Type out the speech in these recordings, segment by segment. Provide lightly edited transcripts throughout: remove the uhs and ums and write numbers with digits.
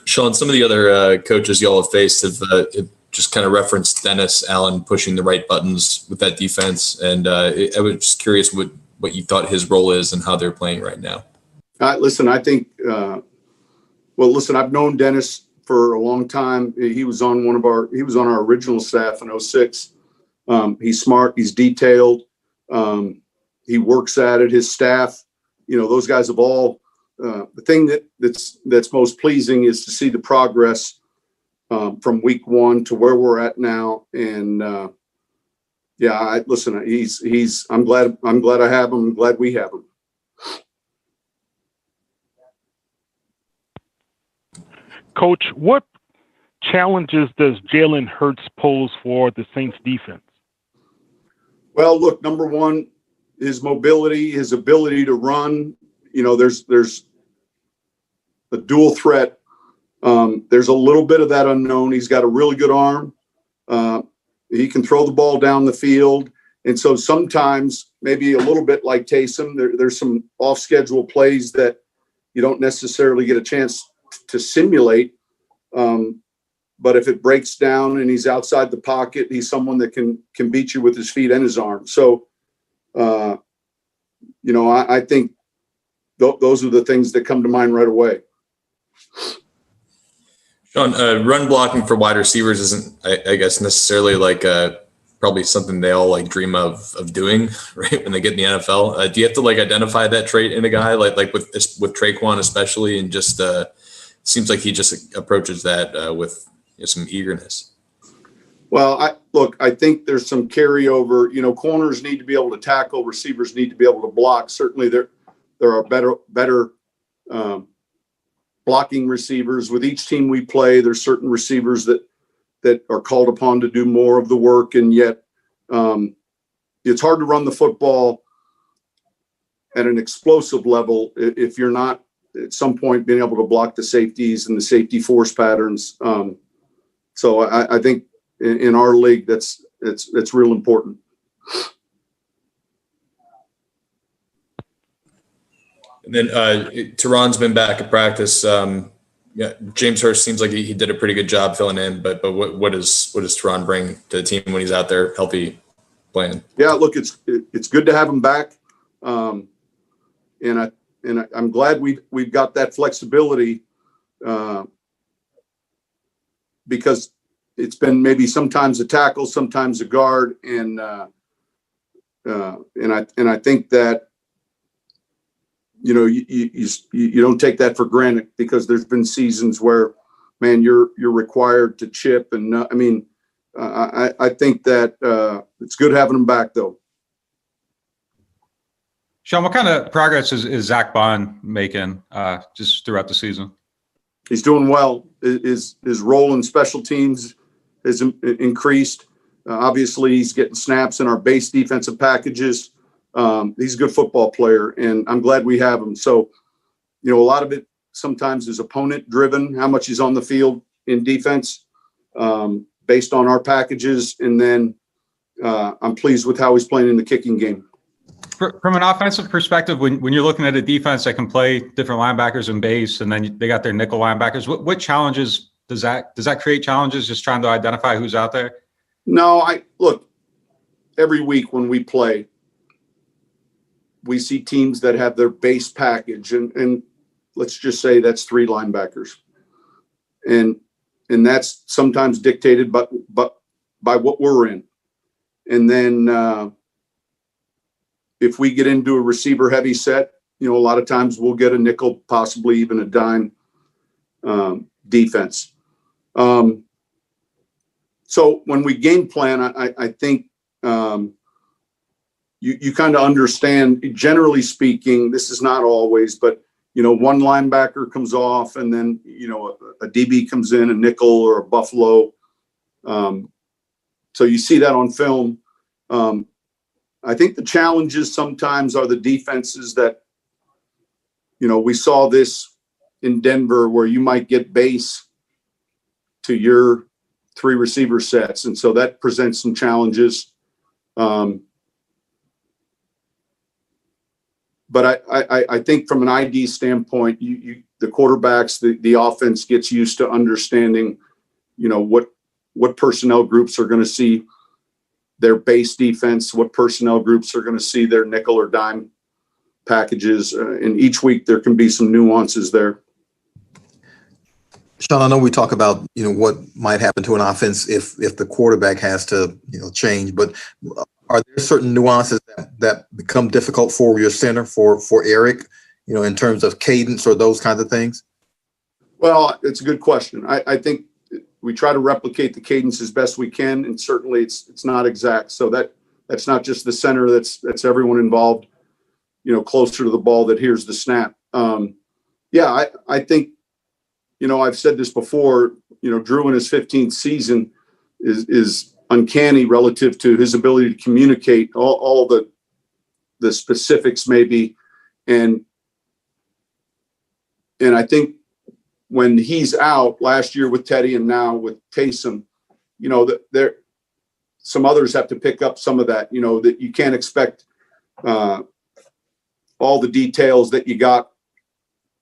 Sean, some of the other coaches y'all have faced have just kind of referenced Dennis Allen pushing the right buttons with that defense. And I was just curious what you thought his role is and how they're playing right now. Listen, I think, I've known Dennis for a long time. He was on our original staff in 06. He's smart. He's detailed. He works at it. His staff, those guys have all, the thing that's most pleasing is to see the progress from week one to where we're at now. And I'm glad I have him. I'm glad we have him. Coach, what challenges does Jalen Hurts pose for the Saints defense? Well, look, number one, his mobility, his ability to run. There's a dual threat. There's a little bit of that unknown. He's got a really good arm. He can throw the ball down the field. And so sometimes, maybe a little bit like Taysom, there's some off-schedule plays that you don't necessarily get a chance to simulate. But if it breaks down and he's outside the pocket, he's someone that can beat you with his feet and his arm. So, I think those are the things that come to mind right away. Sean, run blocking for wide receivers isn't, I guess, necessarily like probably something they all like dream of doing, right, when they get in the NFL. Do you have to identify that trait in a guy like with Tre'Quan especially, and just seems like he just approaches that with some eagerness? Well, I think there's some carryover. Corners need to be able to tackle. Receivers need to be able to block. Certainly, there are better blocking receivers. With each team we play, there's certain receivers that are called upon to do more of the work, and yet it's hard to run the football at an explosive level if you're not at some point being able to block the safeties and the safety force patterns. So I think in our league, that's real important. And then Teron's been back at practice. James Hurst seems like he did a pretty good job filling in. But what does Teron bring to the team when he's out there healthy playing? Yeah, look, it's good to have him back, and I'm glad we've got that flexibility because it's been maybe sometimes a tackle, sometimes a guard, and I think that you don't take that for granted, because there's been seasons where, man, you're required to chip, and I think that it's good having him back though. Sean, what kind of progress is Zach Bond making just throughout the season? He's doing well. His role in special teams has increased. Obviously, he's getting snaps in our base defensive packages. He's a good football player, and I'm glad we have him. So, a lot of it sometimes is opponent driven, how much he's on the field in defense based on our packages. And then I'm pleased with how he's playing in the kicking game. From an offensive perspective, when you're looking at a defense that can play different linebackers in base, and then they got their nickel linebackers, what challenges does that create? Challenges just trying to identify who's out there? No, look, every week when we play, we see teams that have their base package, and let's just say that's 3 linebackers, and that's sometimes dictated but by what we're in. And then if we get into a receiver heavy set, a lot of times we'll get a nickel, possibly even a dime defense. So when we game plan, I think you kind of understand, generally speaking, this is not always, but one linebacker comes off, and then a DB comes in, a nickel or a buffalo. So you see that on film. I think the challenges sometimes are the defenses that, we saw this in Denver, where you might get base to your 3 receiver sets. And so that presents some challenges. But I think from an ID standpoint, the quarterbacks, the offense gets used to understanding, what personnel groups are going to see their base defense, what personnel groups are going to see their nickel or dime packages. And each week there can be some nuances there. Sean, I know we talk about, what might happen to an offense if the quarterback has to, change, but are there certain nuances that become difficult for your center, for Eric, in terms of cadence or those kinds of things? Well, it's a good question. I think we try to replicate the cadence as best we can, and certainly it's not exact. So that's not just the center, that's everyone involved, closer to the ball that hears the snap. I think, I've said this before, Drew in his 15th season is uncanny relative to his ability to communicate all the specifics maybe. And I think when he's out last year with Teddy and now with Taysom, that some others have to pick up some of that, that you can't expect all the details that you got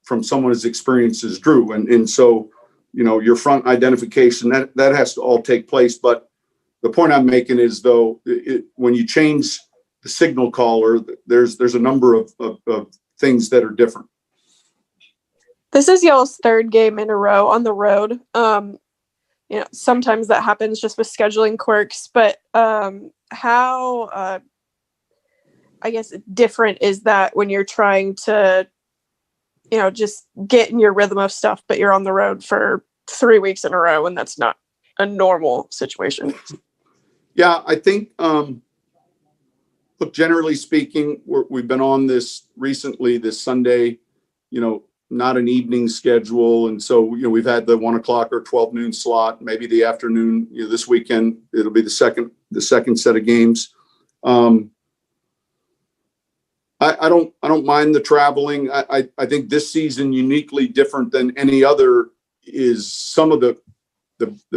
from someone as experienced as Drew. And so, your front identification, that has to all take place. But the point I'm making is, though, when you change the signal caller, there's a number of things that are different. This is y'all's third game in a row on the road. Sometimes that happens just with scheduling quirks, but how, I guess, different is that when you're trying to, just get in your rhythm of stuff, but you're on the road for 3 weeks in a row, and that's not a normal situation? Yeah, I think, look, generally speaking, we've been on this recently, this Sunday, not an evening schedule. And so, we've had the 1 o'clock or 12 noon slot, maybe the afternoon, this weekend, it'll be the second set of games. I don't mind the traveling. I think this season, uniquely different than any other, is some of the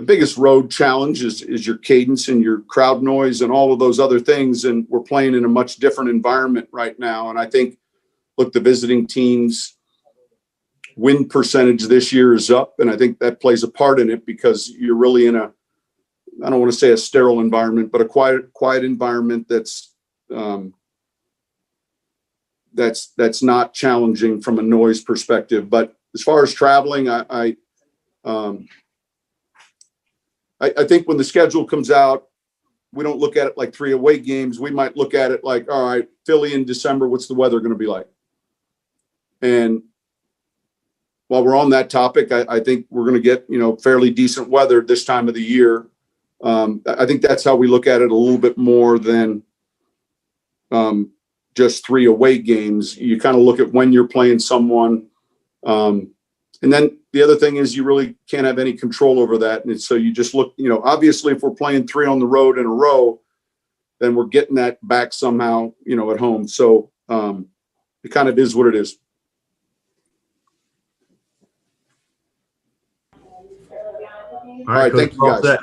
biggest road challenge is your cadence and your crowd noise and all of those other things. And we're playing in a much different environment right now. And I think, look, the visiting teams' win percentage this year is up. And I think that plays a part in it, because you're really in I don't want to say a sterile environment, but a quiet environment that's not challenging from a noise perspective. But as far as traveling, I think when the schedule comes out, we don't look at it like 3 away games. We might look at it like, all right, Philly in December, what's the weather going to be like? And while we're on that topic, I think we're going to get, fairly decent weather this time of the year. I think that's how we look at it a little bit more than just 3 away games. You kind of look at when you're playing someone. And then the other thing is, you really can't have any control over that. And so you just look, obviously if we're playing 3 on the road in a row, then we're getting that back somehow, at home. So it kind of is what it is. All right. Thank you, guys.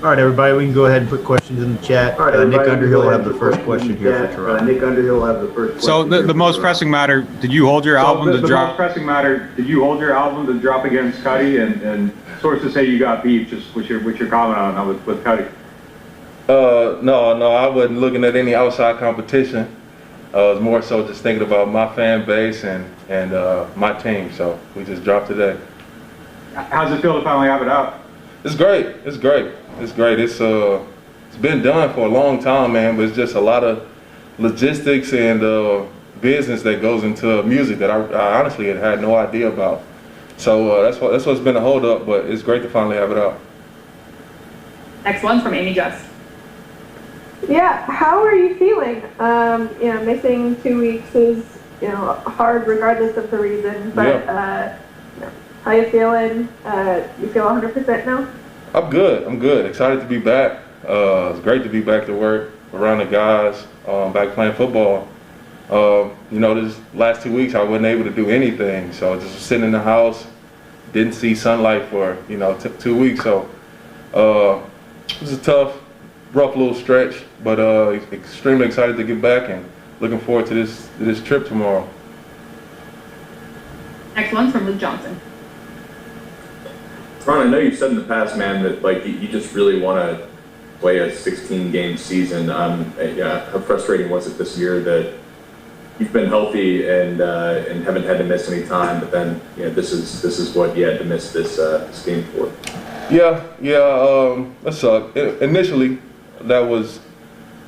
All right, everybody, we can go ahead and put questions in the chat. Nick Underhill will have the first question here for Toronto. Nick Underhill will have the first question. So the most pressing matter, did you hold your album to drop? The most pressing matter, did you hold your album to drop against Cuddy? And sources say you got beef. Just what's your comment on that with Cuddy? No, I wasn't looking at any outside competition. I was more so just thinking about my fan base and my team. So we just dropped today. How's it feel to finally have it out? It's great. It's been done for a long time, man, but it's just a lot of logistics and business that goes into music that I honestly had no idea about. So that's what's been a hold up, but it's great to finally have it out. Next one's from Amy Jess. Yeah, how are you feeling? Missing 2 weeks is, hard regardless of the reason, but how you feeling? You feel 100% now? I'm good. Excited to be back. It's great to be back to work around the guys, back playing football. This last 2 weeks I wasn't able to do anything, so just sitting in the house, didn't see sunlight for 2 weeks. So it was a rough little stretch, but extremely excited to get back and looking forward to this trip tomorrow. Next one's from Luke Johnson. Ron, I know you've said in the past, man, that like you just really want to play a 16-game season. Yeah, how frustrating was it this year that you've been healthy and haven't had to miss any time, but then this is what you had to miss this game for. Yeah, that sucked. Initially, that was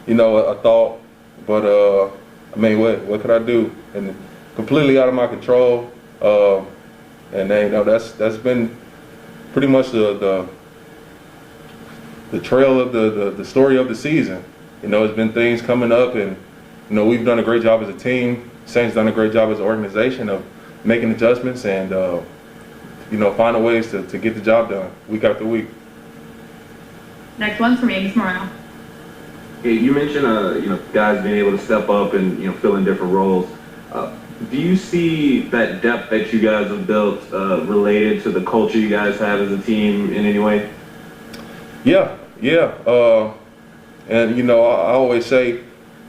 a thought, but I mean, what could I do? And completely out of my control. And then that's been pretty much the trail of the story of the season. It's been things coming up, and we've done a great job as a team. Saints done a great job as an organization of making adjustments and finding ways to get the job done week after week. Next one's from Amos Morano. Hey, you mentioned guys being able to step up and fill in different roles. Do you see that depth that you guys have built related to the culture you guys have as a team in any way? Yeah. And I always say,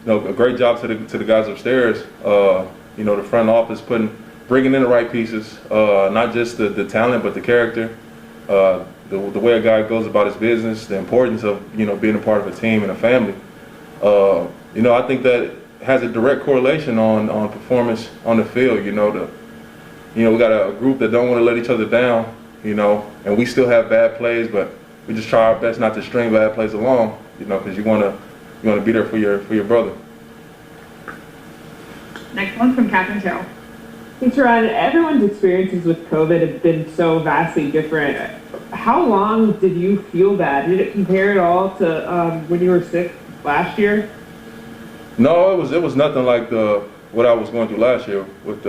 a great job to the guys upstairs. The front office bringing in the right pieces, not just the talent, but the character, the way a guy goes about his business, the importance of being a part of a team and a family. I think that has a direct correlation on performance on the field. We got a group that don't want to let each other down, and we still have bad plays, but we just try our best not to string bad plays along, because you want to be there for your brother. Next one from Catherine Terrell. Hey, Tre'Quan, everyone's experiences with COVID have been so vastly different. How long did you feel that? Did it compare at all to when you were sick last year? No, it was nothing like what I was going through last year but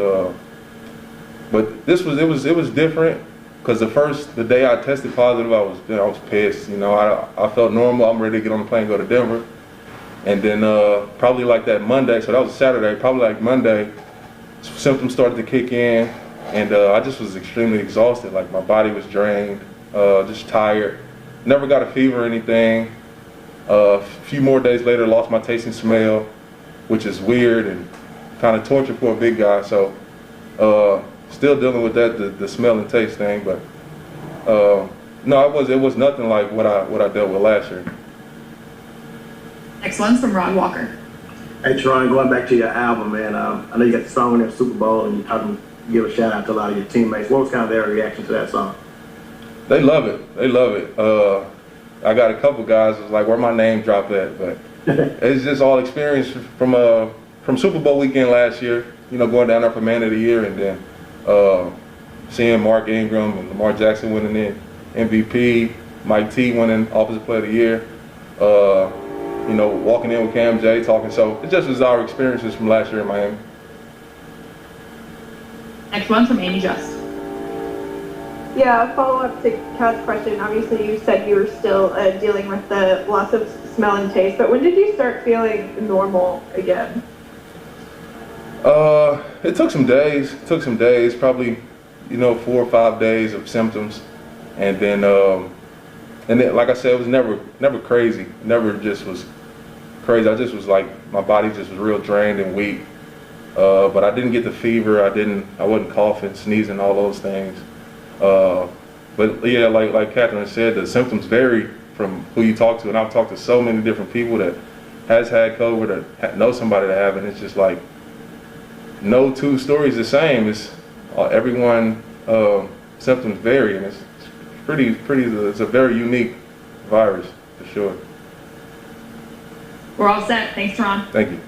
it was different because the day I tested positive, I was pissed. I felt normal. I'm ready to get on the plane and go to Denver. And then probably like that Monday, so that was a Saturday, probably like Monday, symptoms started to kick in, and I just was extremely exhausted. Like my body was drained, just tired. Never got a fever or anything. A few more days later, lost my taste and smell, which is weird and kind of torture for a big guy. So still dealing with that, the smell and taste thing. But no, it was nothing like what I dealt with last year. Next one's from Rod Walker. Hey, Tre'Quan, going back to your album, man. I know you got the song in there, Super Bowl, and you give a shout out to a lot of your teammates. What was kind of their reaction to that song? They love it. I got a couple guys was like, where my name dropped at, but it's just all experience from Super Bowl weekend last year. Going down there for Man of the Year, and then seeing Mark Ingram and Lamar Jackson winning the MVP, Mike T winning Offensive Player of the Year. Walking in with Cam J talking. So it just was our experiences from last year in Miami. Next one from Amy Just. Yeah, follow up to Kat's question. Obviously, you said you were still dealing with the loss of smell and taste, but when did you start feeling normal again? It took some days. Probably 4 or 5 days of symptoms, and then like I said, it was never crazy. Never just was crazy. I just was like, my body just was real drained and weak. But I didn't get the fever. I wasn't coughing, sneezing, all those things. But yeah, like Catherine said, the symptoms vary from who you talk to, and I've talked to so many different people that has had COVID or know somebody that have, and it's just like no two stories the same. It's everyone symptoms vary, and it's pretty. It's a very unique virus for sure. We're all set. Thanks, Ron. Thank you.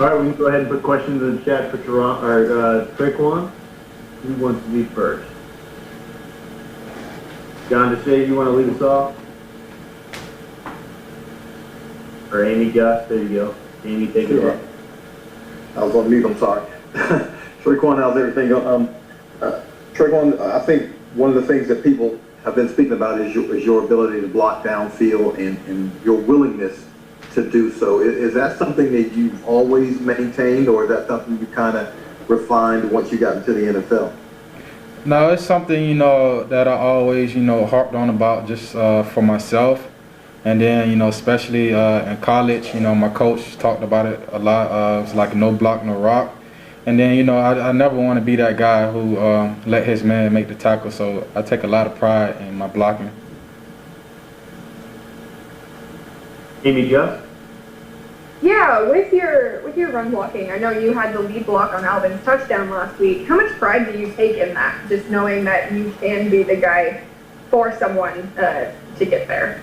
All right, we can go ahead and put questions in the chat for Tre'Quan. Who wants to be first? John DeShay, you want to lead us off? Or Amy Gus, there you go. Amy, take it away. I was on mute, I'm sorry. Tre'Quan, how's everything going? Tre'Quan, I think one of the things that people have been speaking about is your ability to block downfield and your willingness to do so. Is that something that you've always maintained, or is that something you kind of refined once you got into the NFL? No, it's something, you know, that I always, you know, harped on about just for myself. And then, you know, especially in college, you know, my coach talked about it a lot. It's like no block, no rock. And then, you know, I never want to be that guy who let his man make the tackle. So I take a lot of pride in my blocking. Amy Gus? Yeah, with your run blocking, I know you had the lead block on Alvin's touchdown last week. How much pride do you take in that, just knowing that you can be the guy for someone to get there?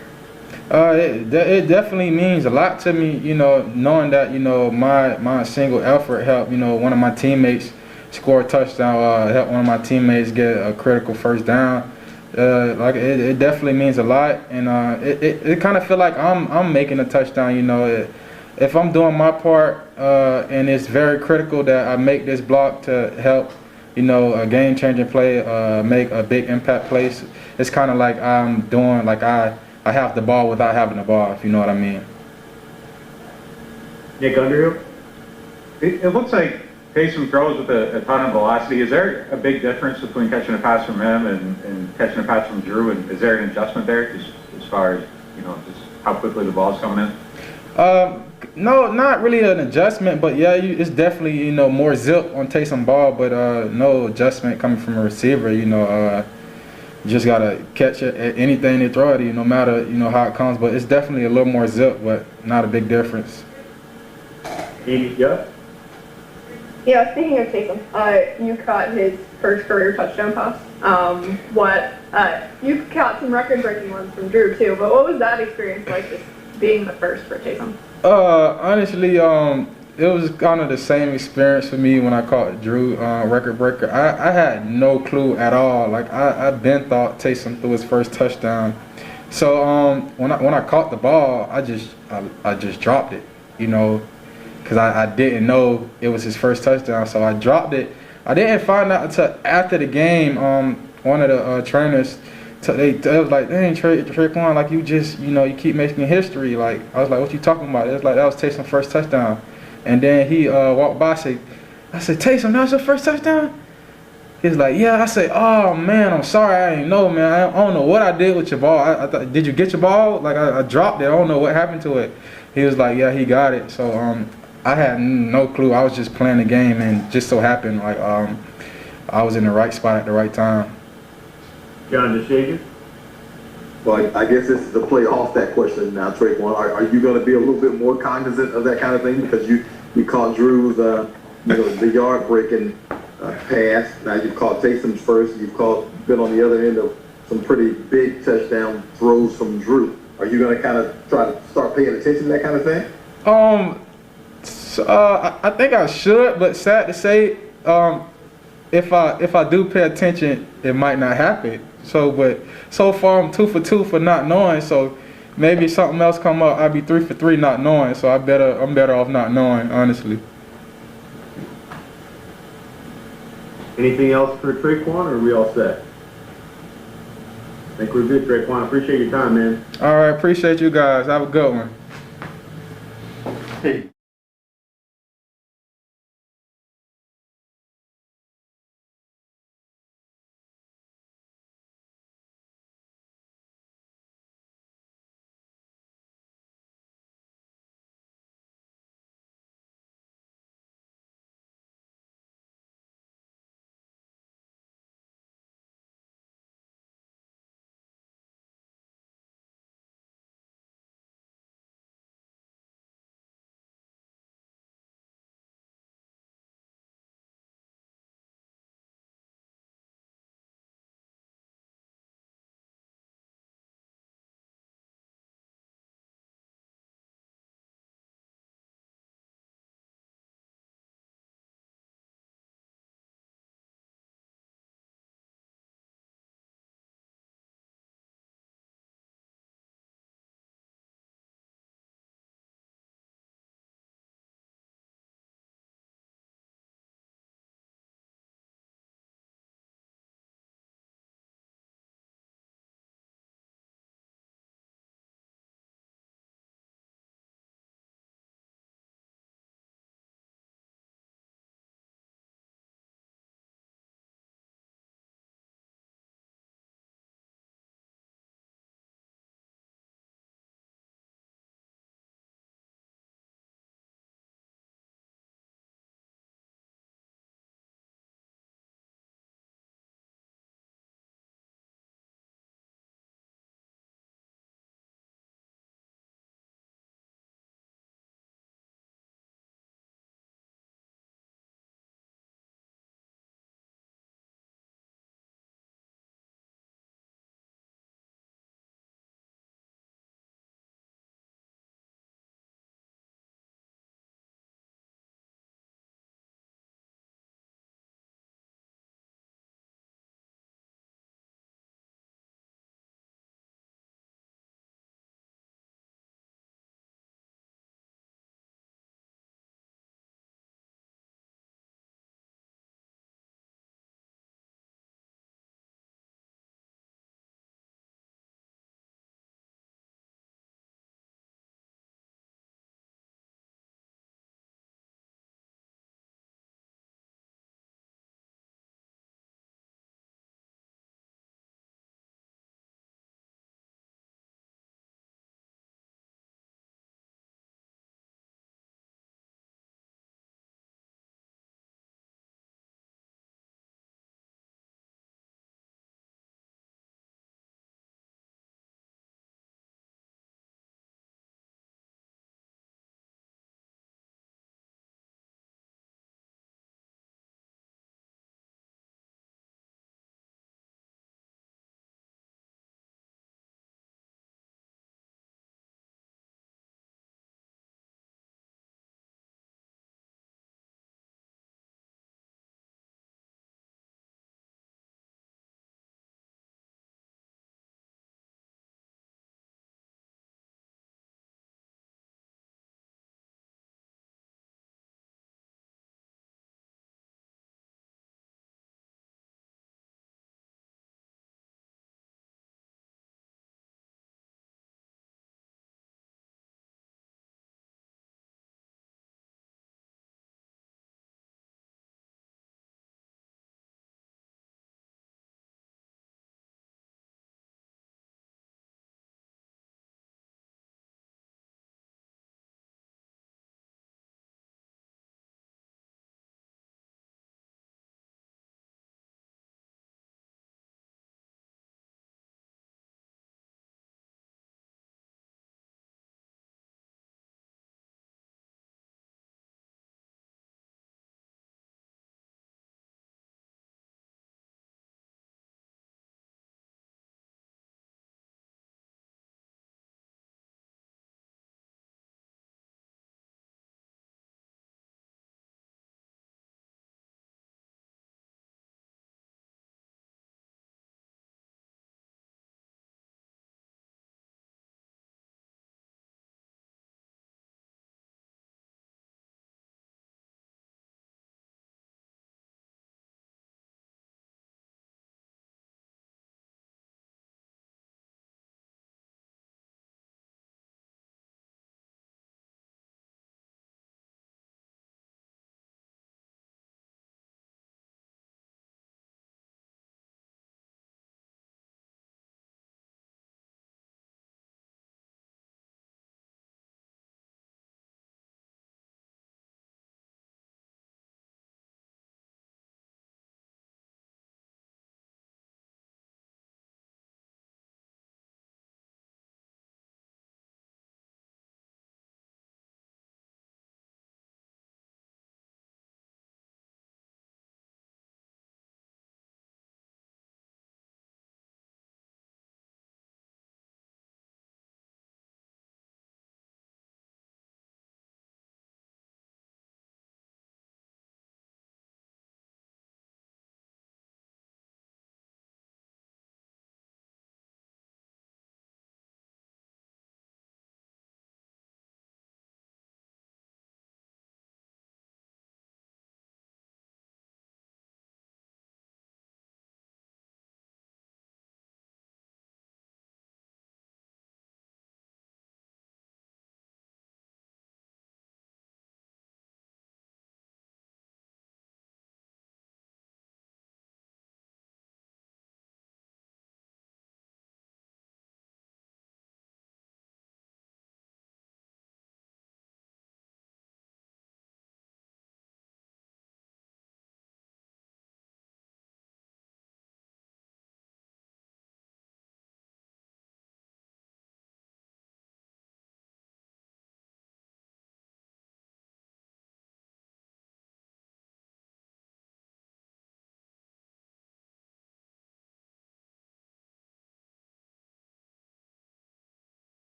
It definitely means a lot to me, you know, knowing that, you know, my single effort helped, you know, one of my teammates score a touchdown, help one of my teammates get a critical first down. Like it definitely means a lot, and it kind of feel like I'm making a touchdown, you know. If I'm doing my part, and it's very critical that I make this block to help, you know, a game-changing play, make a big impact play. It's kind of like I'm doing, like I have the ball without having the ball, if you know what I mean. Nick Underhill? It looks like Taysom throws with a ton of velocity. Is there a big difference between catching a pass from him and catching a pass from Drew? And is there an adjustment there, just as far as, you know, just how quickly the ball's coming in? No, not really an adjustment, but yeah, it's definitely, you know, more zip on Taysom ball, but no adjustment coming from a receiver. You know, you just gotta catch it at anything they throw at you, no matter, you know, how it comes. But it's definitely a little more zip, but not a big difference. Yeah. Yeah, speaking of Taysom, you caught his first career touchdown pass. You caught some record-breaking ones from Drew too, but what was that experience like, just being the first for Taysom? Honestly, it was kind of the same experience for me when I caught Drew record breaker. I had no clue at all. Like I been thought Taysom threw his first touchdown. So when I caught the ball, I just dropped it, you know, because I didn't know it was his first touchdown. So I dropped it. I didn't find out until after the game. One of the trainers, they was like, "Dang, Tre'Quan, like you just, you know, you keep making history." Like I was like, "What you talking about?" It was like that was Taysom's first touchdown. And then he walked by. I said, "Taysom, that was your first touchdown?" He's like, "Yeah." I said, "Oh man, I'm sorry, I didn't know, man. I don't know what I did with your ball. I thought, did you get your ball? Like I dropped it. I don't know what happened to it." He was like, "Yeah, he got it." So I had no clue. I was just playing the game, and just so happened like I was in the right spot at the right time. John DeShager? Well, I guess this is to play off that question now, Tre'Quan. Are you going to be a little bit more cognizant of that kind of thing, because you caught Drew's the yard breaking pass. Now you've caught Taysom's first. You've been on the other end of some pretty big touchdown throws from Drew. Are you going to kind of try to start paying attention to that kind of thing? I think I should, but sad to say, if I do pay attention, it might not happen. So, but so far I'm 2 for 2 for not knowing. So maybe if something else come up, I'll be 3 for 3 not knowing. So I'm better off not knowing, honestly. Anything else for Tre'Quan, or are we all set? I think we're good, Tre'Quan. Appreciate your time, man. All right, appreciate you guys. Have a good one. Hey.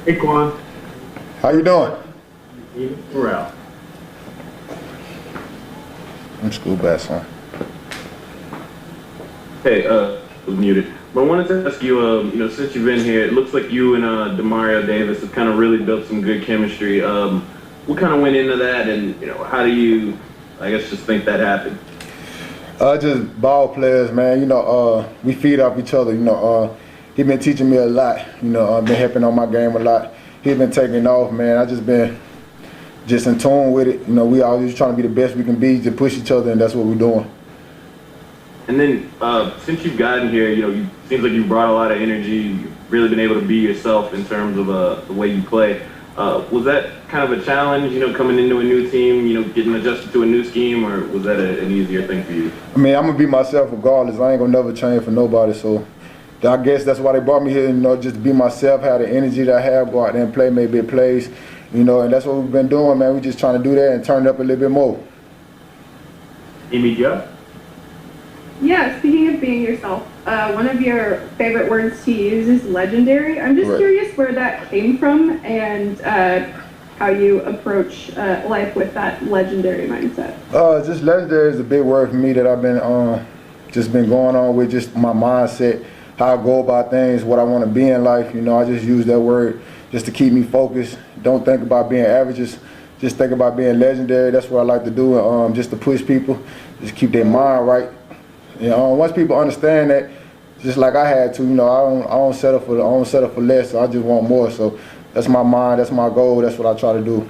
Hey, Kwon. How you doing? We're out. I'm school best, son. Hey, was muted. But I wanted to ask you, since you've been here, it looks like you and Demario Davis have kind of really built some good chemistry. What kind of went into that, and how do you, I guess, just think that happened? Just ball players, man. We feed off each other. He been teaching me a lot. I've been helping on my game a lot. He's been taking off, man. I just been in tune with it. We always trying to be the best we can be, to push each other, and that's what we're doing. And then since you've gotten here, it seems like you've brought a lot of energy. You've really been able to be yourself in terms of the way you play. Was that kind of a challenge, coming into a new team, getting adjusted to a new scheme, or was that an easier thing for you? I mean, I'm going to be myself regardless. I ain't going to never change for nobody. So I guess that's why they brought me here, just to be myself, have the energy that I have, go out there and play, make big plays, and that's what we've been doing, man. We're just trying to do that and turn it up a little bit more. Amy, Jeff? Yeah, speaking of being yourself, one of your favorite words to use is legendary. I'm just curious where that came from and how you approach life with that legendary mindset. Just legendary is a big word for me that I've been just been going on with, just my mindset, how I go about things, what I want to be in life. I just use that word just to keep me focused. Don't think about being average, just think about being legendary. That's what I like to do, just to push people, just keep their mind right. Once people understand that, just like I had to, I don't settle for less. So I just want more. So that's my mind, that's my goal, that's what I try to do.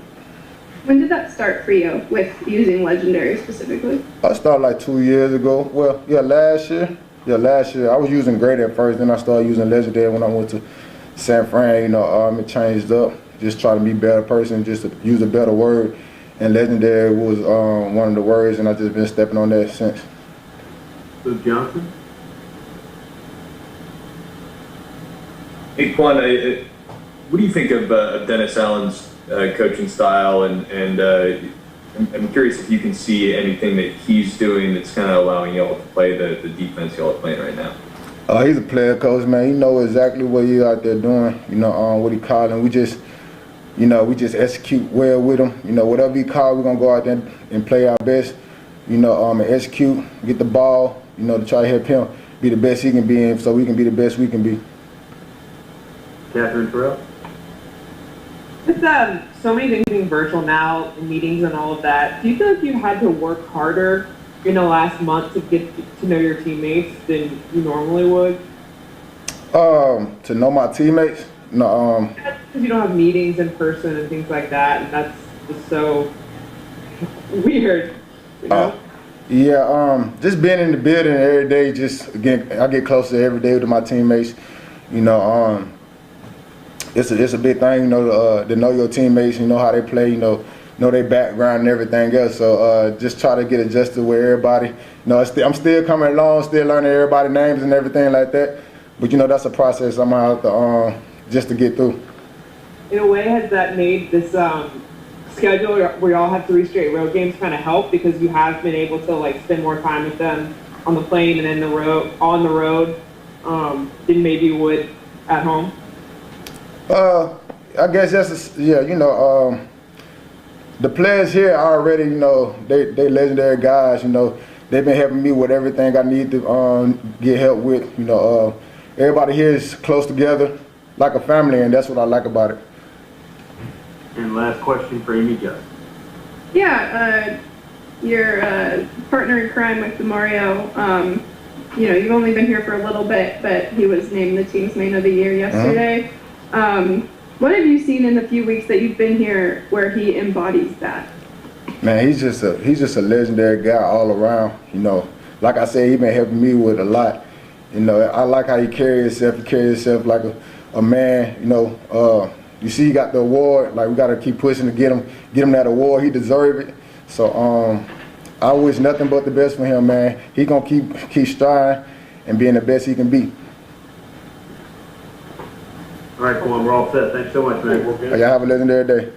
When did that start for you with using legendary specifically? I started like 2 years ago. Well, last year. I was using great at first, then I started using legendary when I went to San Fran. It changed up. Just try to be a better person, just to use a better word. And legendary was one of the words, and I've just been stepping on that since. Luke Johnson? Hey, Kwon, what do you think of Dennis Allen's coaching style? And I'm curious if you can see anything that he's doing that's kind of allowing y'all to play the defense y'all are playing right now. He's a player coach, man. He knows exactly what he's out there doing, what he calling. We just execute well with him. Whatever he call, we're going to go out there and play our best, and execute, get the ball, to try to help him be the best he can be in so we can be the best we can be. Catherine Terrell? With so many things being virtual now, meetings and all of that, do you feel like you had to work harder in the last month to get to know your teammates than you normally would? To know my teammates? No. Because you don't have meetings in person and things like that, and that's just so weird, Yeah, just being in the building every day, I get closer every day to my teammates. It's a big thing, to know your teammates, how they play, know their background and everything else. So just try to get adjusted with everybody. I'm still coming along, still learning everybody's names and everything like that. But that's a process I'm gonna have to just to get through. In a way, has that made this schedule where y'all have 3 straight road games kind of help because you have been able to spend more time with them on the plane and on the road than maybe you would at home? I guess that's the players here are already, they legendary guys. They've been helping me with everything I need to get help with. Everybody here is close together, like a family, and that's what I like about it. And last question for Amy Just. Yeah, your partner in crime with Demario, you've only been here for a little bit, but he was named the team's man of the year yesterday. What have you seen in the few weeks that you've been here where he embodies that? Man, he's just a legendary guy all around. Like I said, he's been helping me with a lot. I like how he carries himself like a man. You see, he got the award. Like, we got to keep pushing to get him that award. He deserves it. So I wish nothing but the best for him, man. He gonna keep striving and being the best he can be. All right, Kwon, we're all set. Thanks so much, man. Y'all have a legendary day.